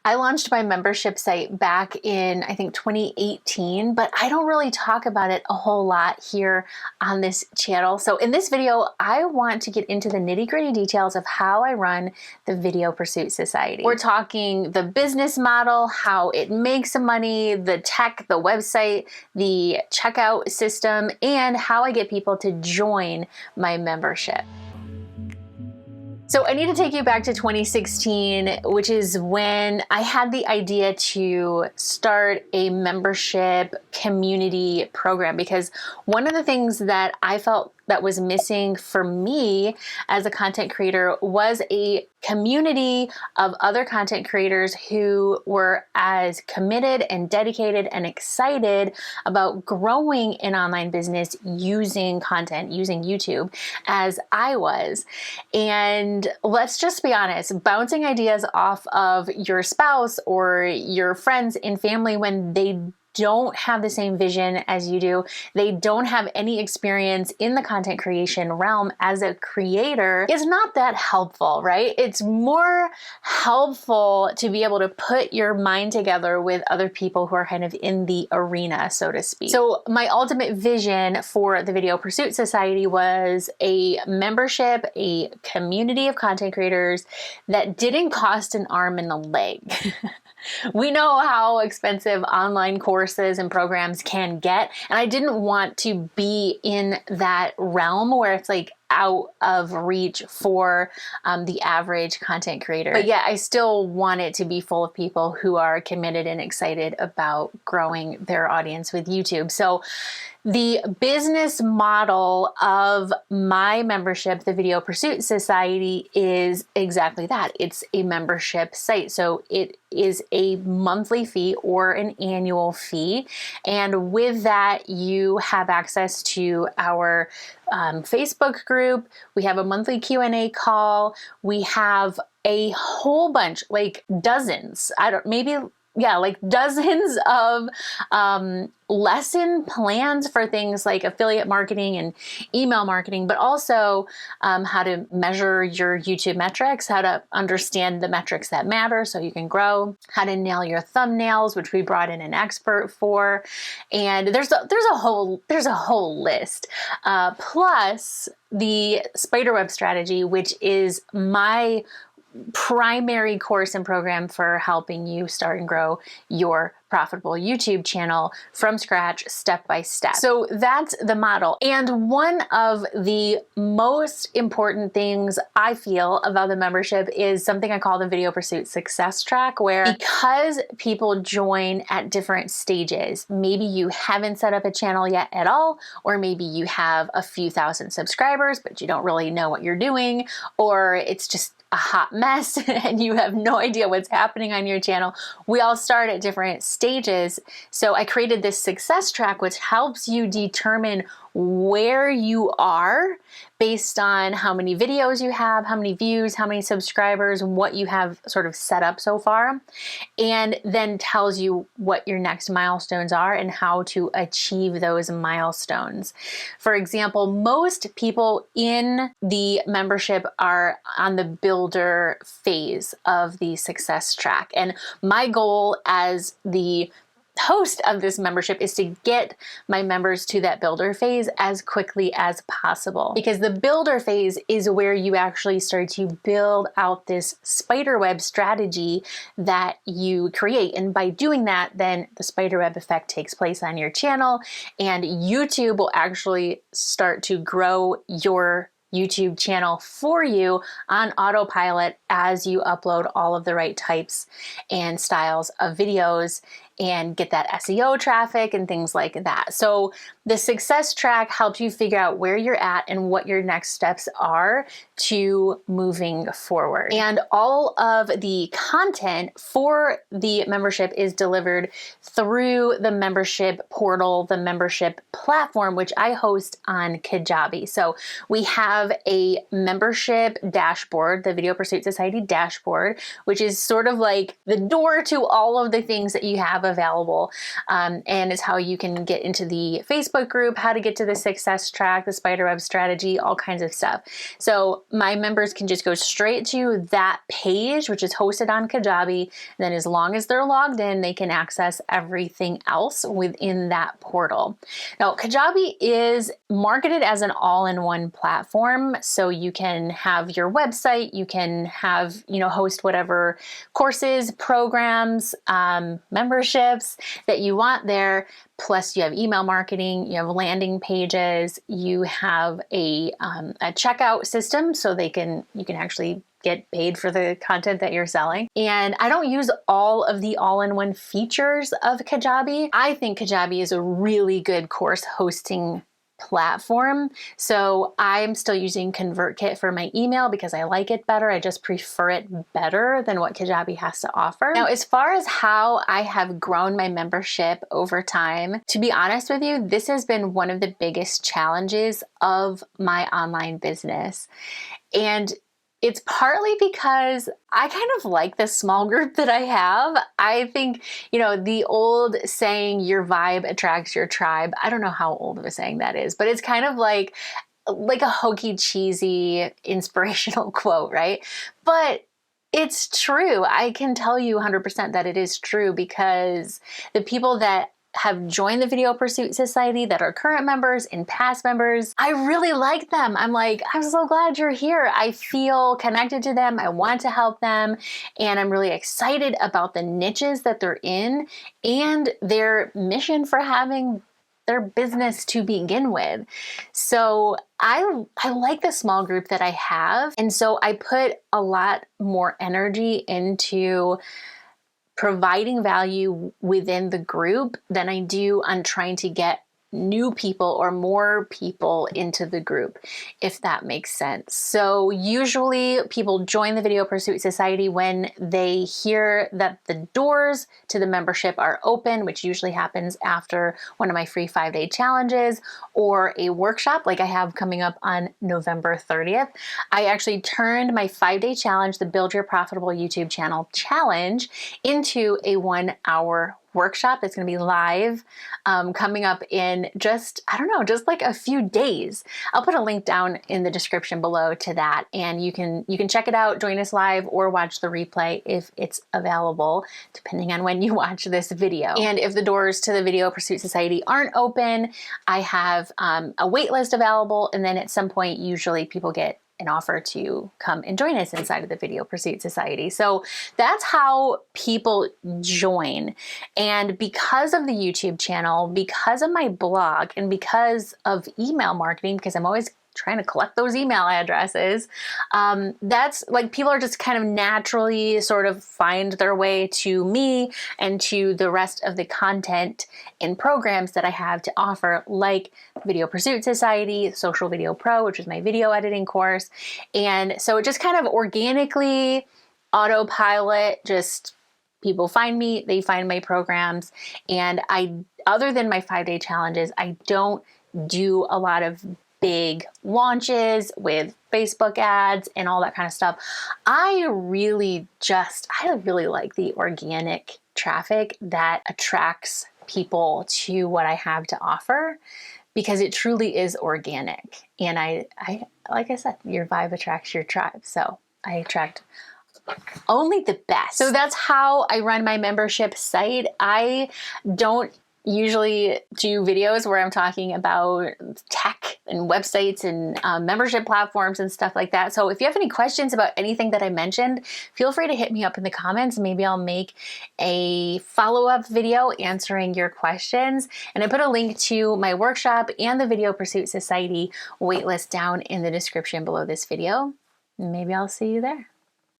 I launched my membership site back in, I think, 2018, but I don't really talk about it a whole lot here on this channel. So in this video, I want to get into the nitty-gritty details of how I run the Video Pursuit Society. We're talking the business model, how it makes money, the tech, the website, the checkout system, and how I get people to join my membership. So I need to take you back to 2016, which is when I had the idea to start a membership community program, because one of the things that I felt that was missing for me as a content creator was a community of other content creators who were as committed and dedicated and excited about growing an online business using content, using YouTube, as I was. And let's just be honest, bouncing ideas off of your spouse or your friends and family when they don't have the same vision as you do, they don't have any experience in the content creation realm as a creator, is not that helpful, right? It's more helpful to be able to put your mind together with other people who are kind of in the arena, so to speak. So my ultimate vision for the Video Pursuit Society was a membership, a community of content creators that didn't cost an arm and a leg. We know how expensive online courses and programs can get, and I didn't want to be in that realm where it's like out of reach for the average content creator. But yeah, I still want it to be full of people who are committed and excited about growing their audience with YouTube. So the business model of my membership, the Video Pursuit Society, is exactly that. It's a membership site. So it is a monthly fee or an annual fee. And with that, you have access to our Facebook group. We have a monthly Q&A call. We have a whole bunch, like dozens, dozens of lesson plans for things like affiliate marketing and email marketing, but also how to measure your YouTube metrics, how to understand the metrics that matter so you can grow, how to nail your thumbnails, which we brought in an expert for, and there's a whole list. Plus the spiderweb strategy, which is my primary course and program for helping you start and grow your profitable YouTube channel from scratch, step by step. So that's the model. And one of the most important things I feel about the membership is something I call the Video Pursuit Success Track, where because people join at different stages, maybe you haven't set up a channel yet at all, or maybe you have a few thousand subscribers, but you don't really know what you're doing, or it's just a hot mess and you have no idea what's happening on your channel. We all start at different stages. So I created this success track, which helps you determine where you are based on how many videos you have, how many views, how many subscribers, what you have sort of set up so far, and then tells you what your next milestones are and how to achieve those milestones. For example, most people in the membership are on the builder phase of the success track. And my goal as the host of this membership is to get my members to that builder phase as quickly as possible, because the builder phase is where you actually start to build out this spiderweb strategy that you create. And by doing that, then the spiderweb effect takes place on your channel, and YouTube will actually start to grow your YouTube channel for you on autopilot as you upload all of the right types and styles of videos and get that SEO traffic and things like that. So the success track helps you figure out where you're at and what your next steps are to moving forward. And all of the content for the membership is delivered through the membership portal, the membership platform, which I host on Kajabi. So we have a membership dashboard, the Video Pursuit Society dashboard, which is sort of like the door to all of the things that you have available. And it's how you can get into the Facebook group, how to get to the success track, the spiderweb strategy, all kinds of stuff. So my members can just go straight to that page, which is hosted on Kajabi. And then as long as they're logged in, they can access everything else within that portal. Now, Kajabi is marketed as an all-in-one platform. So you can have your website, you can have, host whatever courses, programs, memberships that you want there. Plus you have email marketing, you have landing pages, you have a checkout system so you can actually get paid for the content that you're selling. And I don't use all of the all-in-one features of Kajabi. I think Kajabi is a really good course hosting platform. So I'm still using ConvertKit for my email because I like it better. I just prefer it better than what Kajabi has to offer. Now, as far as how I have grown my membership over time, to be honest with you, this has been one of the biggest challenges of my online business. And it's partly because I kind of like the small group that I have. I think, the old saying, your vibe attracts your tribe. I don't know how old of a saying that is, but it's kind of like a hokey, cheesy, inspirational quote, right? But it's true. I can tell you 100% that it is true because the people that have joined the Video Pursuit Society that are current members and past members, I really like them. I'm so glad you're here. I feel connected to them. I want to help them. And I'm really excited about the niches that they're in and their mission for having their business to begin with. So I like the small group that I have. And so I put a lot more energy into providing value within the group than I do on trying to get new people or more people into the group, if that makes sense. So usually people join the Video Pursuit Society when they hear that the doors to the membership are open, which usually happens after one of my free 5-day challenges or a workshop like I have coming up on November 30th. I actually turned my 5-day challenge, the Build Your Profitable YouTube Channel Challenge, into a 1-hour workshop that's going to be live coming up in just like a few days. I'll put a link down in the description below to that, and you can check it out, join us live, or watch the replay if it's available, depending on when you watch this video. And if the doors to the Video Pursuit Society aren't open, I have a wait list available, and then at some point, usually people get an offer to come and join us inside of the Video Pursuit Society. So that's how people join. And because of the YouTube channel, because of my blog, and because of email marketing, because I'm always trying to collect those email addresses, that's like people are just kind of naturally sort of find their way to me and to the rest of the content and programs that I have to offer, like Video Pursuit Society, Social Video Pro, which is my video editing course. And so it just kind of organically, autopilot, just people find me, they find my programs. And other than my 5-day challenges, I don't do a lot of big launches with Facebook ads and all that kind of stuff. I really like the organic traffic that attracts people to what I have to offer, because it truly is organic. And I like I said, your vibe attracts your tribe. So I attract only the best. So that's how I run my membership site. I don't usually do videos where I'm talking about tech and websites and membership platforms and stuff like that. So if you have any questions about anything that I mentioned, feel free to hit me up in the comments. Maybe I'll make a follow-up video answering your questions. And I put a link to my workshop and the Video Pursuit Society waitlist down in the description below this video. Maybe I'll see you there.